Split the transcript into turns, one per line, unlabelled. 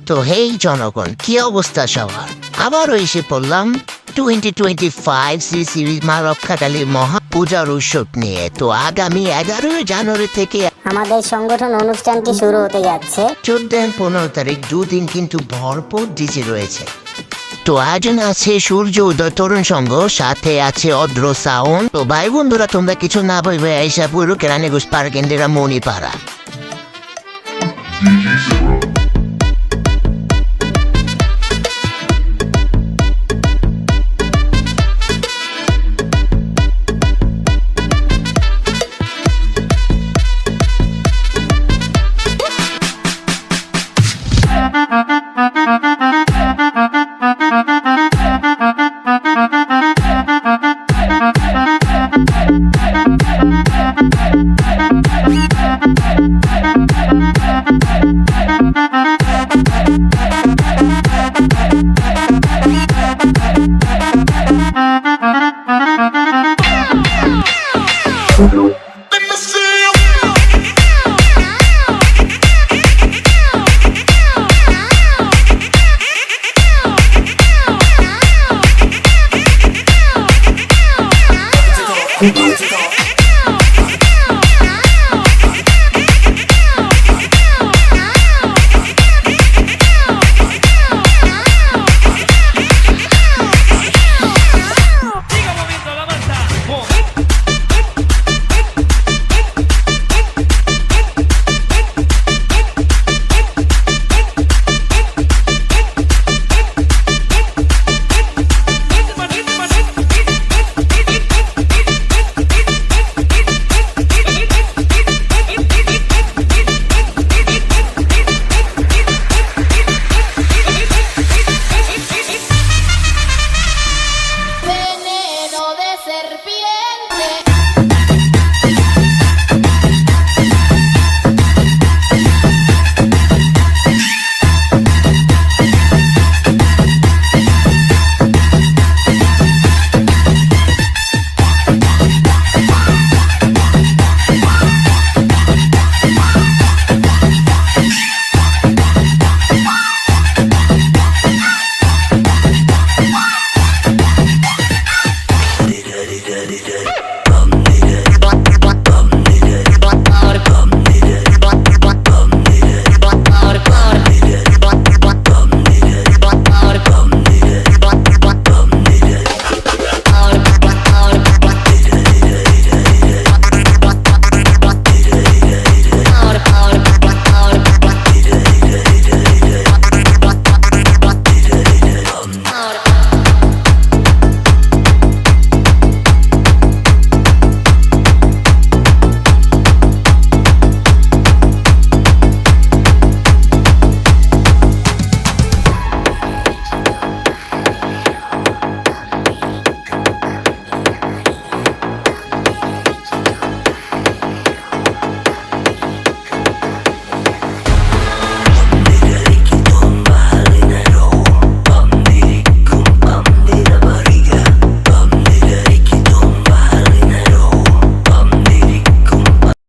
তো হেই জনগণ, কি অবস্থা সবার? আবারও এসে পড়লাম 2025 শ্রী শ্রী মা রক্ষাকালী মহাপূজার উৎসব নিয়ে। তো আগামী 11 জানুয়ারি থেকে
আমাদের সংগঠন অনুষ্ঠানটি শুরু হতে যাচ্ছে।
14 15 তারিখ দুদিন কিন্তু ভরপুর ডিজে রয়েছে। তো আয়োজনে আছে সূর্য উদয় তরুণ সংঘ, সাথে আছে অদ্র সাউন্ড। তো ভাই বন্ধুরা, তোমরা কিছু না বলবে আইসা পুরো Keraniganj park Indira Manipara.
Thank you.